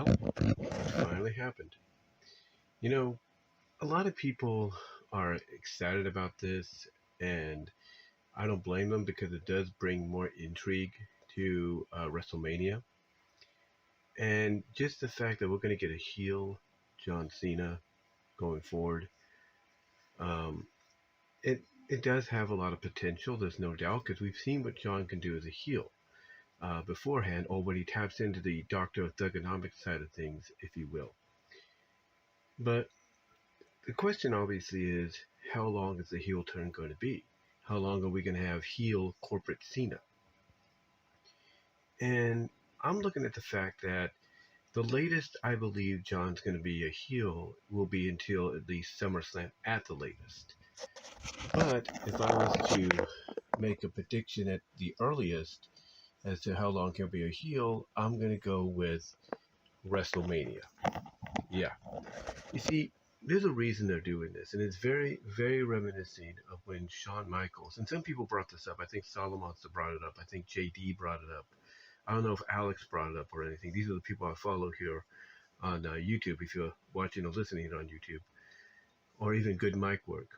It finally happened. You know, a lot of people are excited about this, and I don't blame them because it does bring more intrigue to WrestleMania. And just the fact that we're going to get a heel John Cena going forward, um, it does have a lot of potential. There's no doubt because we've seen what John can do as a heel beforehand, or when he taps into the Doctor of Thugonomics side of things, if you will. But the question obviously is, how long is the heel turn going to be? How long are we going to have heel corporate Cena? And I'm looking at the fact that the latest I believe John's going to be a heel will be until at least SummerSlam at the latest. But if I was to make a prediction at the earliest as to how long he'll be a heel, I'm going to go with WrestleMania. Yeah. You see, there's a reason they're doing this, and it's very, very reminiscent of when Shawn Michaels, and some people brought this up. I think Solomonster brought it up. I think JD brought it up. I don't know if Alex brought it up or anything. These are the people I follow here on YouTube, if you're watching or listening on YouTube, or even good mic work.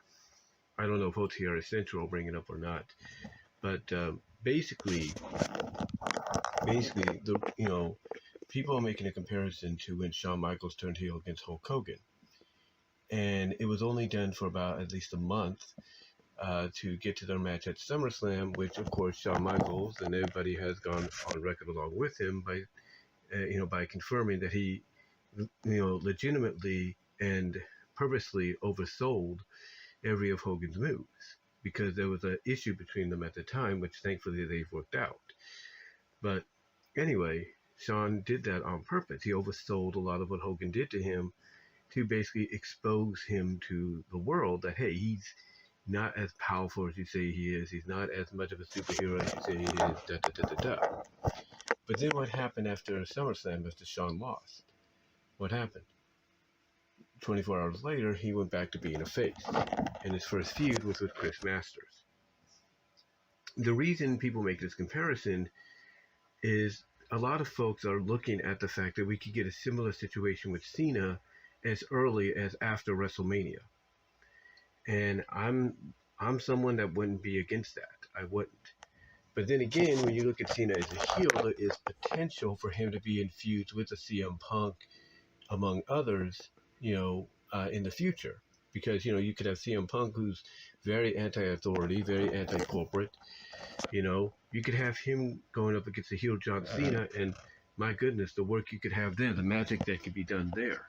I don't know if OTR Essential will bring it up or not. But basically, people are making a comparison to when Shawn Michaels turned heel against Hulk Hogan. And it was only done for about at least a month to get to their match at SummerSlam, which of course Shawn Michaels and everybody has gone on record along with him by confirming that he, legitimately and purposely oversold every of Hogan's moves because there was an issue between them at the time, which thankfully they've worked out. But anyway, Shawn did that on purpose. He oversold a lot of what Hogan did to him to basically expose him to the world that, hey, he's not as powerful as you say he is. He's not as much of a superhero as you say he is, da da da da da. But then what happened after SummerSlam after Shawn lost? What happened? 24 hours later, he went back to being a face. And his first feud was with Chris Masters. The reason people make this comparison is a lot of folks are looking at the fact that we could get a similar situation with Cena as early as after WrestleMania. And I'm someone that wouldn't be against that. I wouldn't. But then again, when you look at Cena as a heel, there is potential for him to be in feuds with a CM Punk, among others, in the future. Because, you could have CM Punk, who's very anti-authority, very anti-corporate. You could have him going up against the heel John Cena, and my goodness, the work you could have there, the magic that could be done there.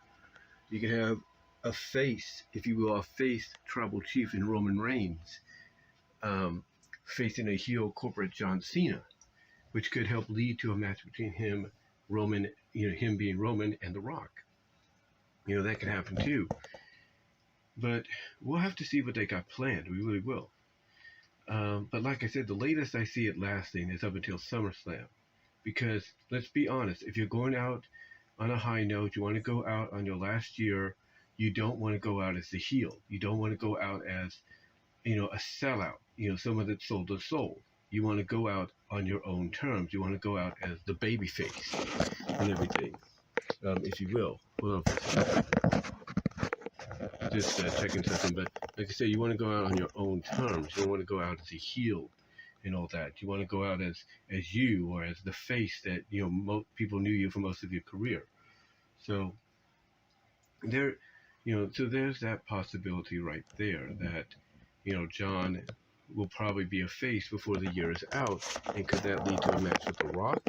You could have a face, if you will, a face tribal chief in Roman Reigns, facing a heel corporate John Cena, which could help lead to a match between him, Roman, him being Roman, and The Rock. That could happen too. But we'll have to see what they got planned. We really will. But like I said, the latest I see it lasting is up until SummerSlam. Because let's be honest, if you're going out on a high note, you want to go out on your last year, you don't want to go out as the heel. You don't want to go out as, a sellout, someone that sold their soul. You want to go out on your own terms. You want to go out as the baby face and everything, if you will. Hold on for a second. Just checking something, but like I said, you want to go out on your own terms. You don't want to go out as a heel and all that. You want to go out as you, or as the face that people knew you for most of your career. So so there's that possibility right there that John will probably be a face before the year is out, and could that lead to a match with The Rock?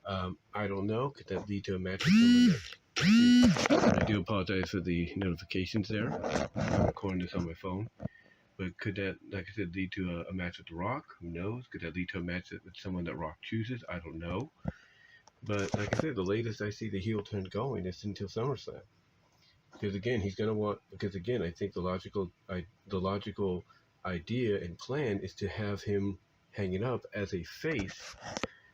I don't know. Could that lead to a match with someone that? I do apologize for the notifications there. I'm recording this on my phone. But could that, like I said, lead to a match with The Rock? Who knows? Could that lead to a match with someone that Rock chooses? I don't know. But like I said, the latest I see the heel turn going is until SummerSlam. Because again, I think the logical idea and plan is to have him hanging up as a face,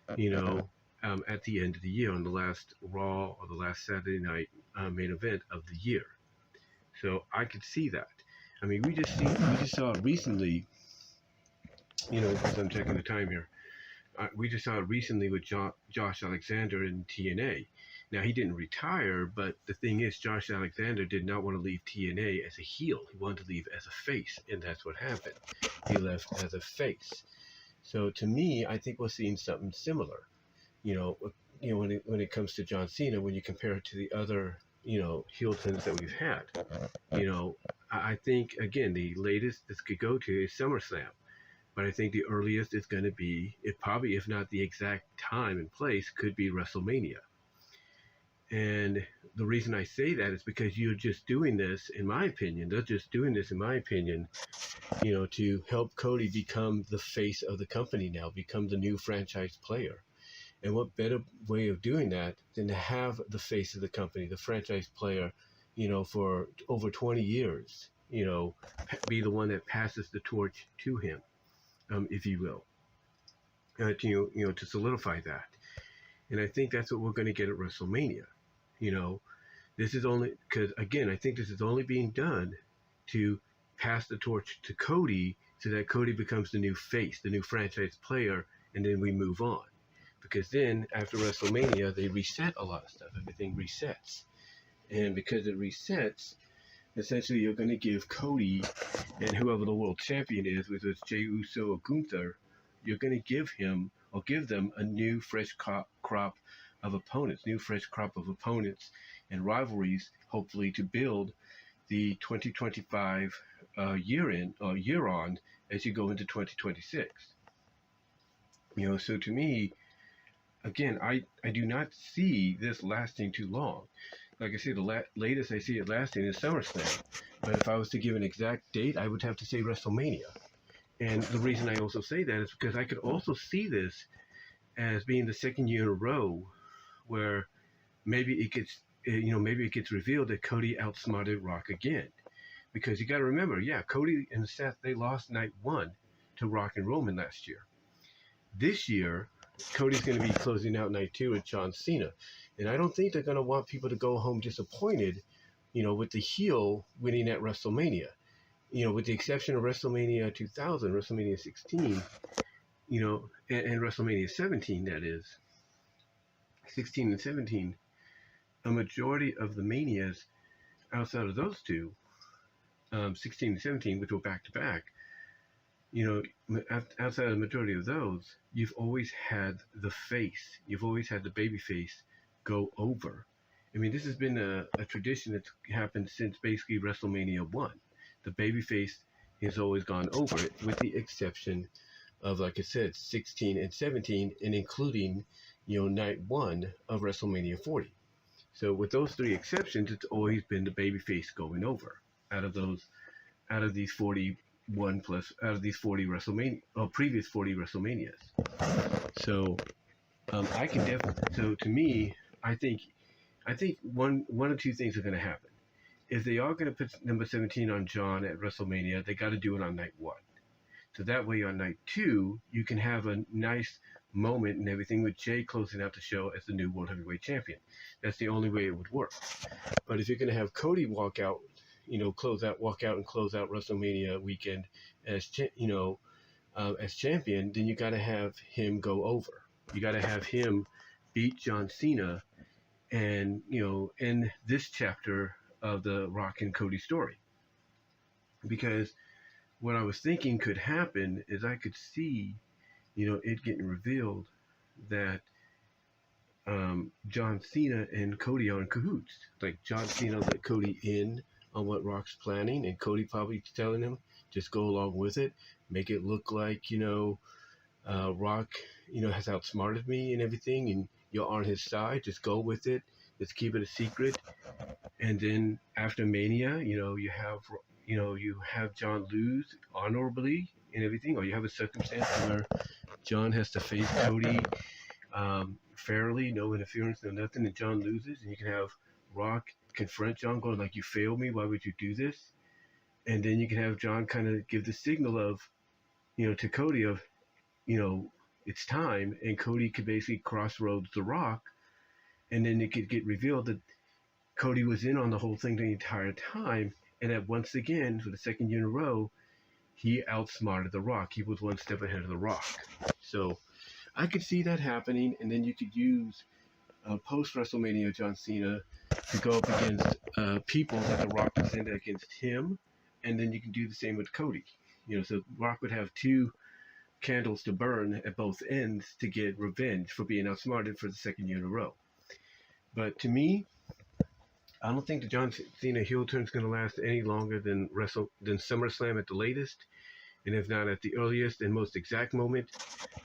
at the end of the year on the last Raw or the last Saturday night main event of the year. So I could see that. I mean, we just saw it recently, because I'm checking the time here. We just saw it recently with Josh Alexander in TNA. Now, he didn't retire, but the thing is, Josh Alexander did not want to leave TNA as a heel. He wanted to leave as a face, and that's what happened. He left as a face. So to me, I think we're seeing something similar. You know, when it comes to John Cena, when you compare it to the other, heel turns that we've had, I think again the latest this could go to is SummerSlam, but I think the earliest it's going to be, it probably, if not the exact time and place, could be WrestleMania. And the reason I say that is because you're just doing this, in my opinion, they're just doing this, in my opinion, to help Cody become the face of the company now, become the new franchise player. And what better way of doing that than to have the face of the company, the franchise player, for over 20 years, be the one that passes the torch to him, if you will, to solidify that. And I think that's what we're going to get at WrestleMania. This is only because, again, I think this is only being done to pass the torch to Cody so that Cody becomes the new face, the new franchise player, and then we move on. Because then, after WrestleMania, they reset a lot of stuff. Everything resets. And because it resets, essentially you're going to give Cody and whoever the world champion is, whether it's Jey Uso or Gunther, you're going to give him or give them a new fresh crop of opponents, and rivalries, hopefully to build the 2025 year on as you go into 2026. So to me, again, I do not see this lasting too long. Like I said, the latest I see it lasting is SummerSlam. But if I was to give an exact date, I would have to say WrestleMania. And the reason I also say that is because I could also see this as being the second year in a row where maybe it gets revealed that Cody outsmarted Rock again. Because you got to remember, Cody and Seth, they lost night one to Rock and Roman last year. This year, Cody's going to be closing out night two with John Cena. And I don't think they're going to want people to go home disappointed, with the heel winning at WrestleMania. With the exception of WrestleMania 2000, WrestleMania 16, and WrestleMania 17, that is, 16 and 17, a majority of the Manias outside of those two, 16 and 17, which were back-to-back, outside of the majority of those, you've always had the face, you've always had the baby face go over. I mean, this has been a tradition that's happened since basically WrestleMania 1. The baby face has always gone over it, with the exception of, like I said, 16 and 17, and including, night one of WrestleMania 40. So with those three exceptions, it's always been the baby face going over out of these 40 WrestleMania, or previous 40 WrestleManias. So I can definitely. So to me, I think one or two things are going to happen. If they are going to put number 17 on John at WrestleMania, they got to do it on night one. So that way, on night two, you can have a nice moment and everything with Jay closing out the show as the new World Heavyweight Champion. That's the only way it would work. But if you're going to have Cody walk out and close out WrestleMania weekend as as champion, then you got to have him go over. You got to have him beat John Cena, and end this chapter of the Rock and Cody story. Because what I was thinking could happen is I could see, it getting revealed that John Cena and Cody are in cahoots. Like John Cena let Cody in on what Rock's planning, and Cody probably telling him, just go along with it, make it look like, Rock, has outsmarted me and everything, and you're on his side, just go with it, let's keep it a secret. And then after Mania, you have John lose honorably and everything, or you have a circumstance where John has to face Cody fairly, no interference, no nothing, and John loses, and you can have Rock confront John, going like, you failed me, why would you do this? And then you can have John kind of give the signal of, to Cody of, it's time, and Cody could basically crossroads the Rock, and then it could get revealed that Cody was in on the whole thing the entire time, and that once again, for the second year in a row, he outsmarted the Rock. He was one step ahead of the Rock. So I could see that happening, and then you could use post WrestleMania John Cena to go up against people that The Rock can send against him, and then you can do the same with Cody. So Rock would have two candles to burn at both ends to get revenge for being outsmarted for the second year in a row. But to me, I don't think the John Cena heel turn is going to last any longer than SummerSlam at the latest, and if not at the earliest and most exact moment,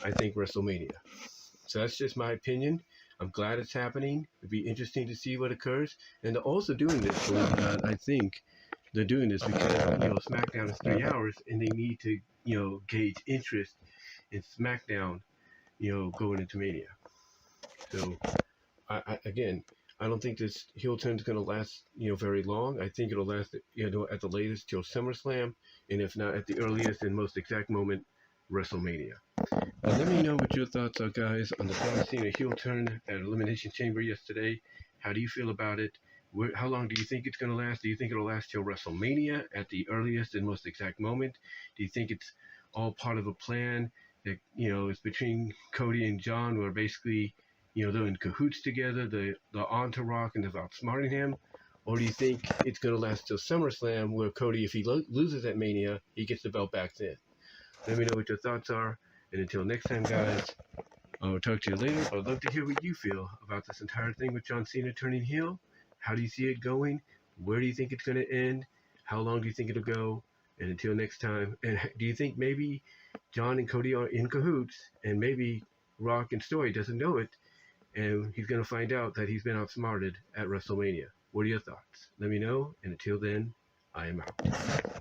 I think WrestleMania. So that's just my opinion. I'm glad it's happening. It'd be interesting to see what occurs. And they're also doing this, believe it or not, I think they're doing this because, SmackDown is 3 hours and they need to, gauge interest in SmackDown, going into Mania. So, again, I don't think this heel turn is going to last, very long. I think it'll last, at the latest till SummerSlam, and if not at the earliest and most exact moment, WrestleMania. Let me know what your thoughts are, guys, on the John Cena heel turn at Elimination Chamber yesterday. How do you feel about it? How long do you think it's going to last? Do you think it'll last till WrestleMania at the earliest and most exact moment? Do you think it's all part of a plan that, is between Cody and John, where basically, they're in cahoots together, they're on to Rock and they're outsmarting him? Or do you think it's going to last till SummerSlam, where Cody, if he loses at Mania, he gets the belt back then? Let me know what your thoughts are. And until next time, guys, I'll talk to you later. I'd love to hear what you feel about this entire thing with John Cena turning heel. How do you see it going? Where do you think it's going to end? How long do you think it'll go? And until next time, and do you think maybe John and Cody are in cahoots, and maybe Rock and Story doesn't know it, and he's going to find out that he's been outsmarted at WrestleMania? What are your thoughts? Let me know. And until then, I am out.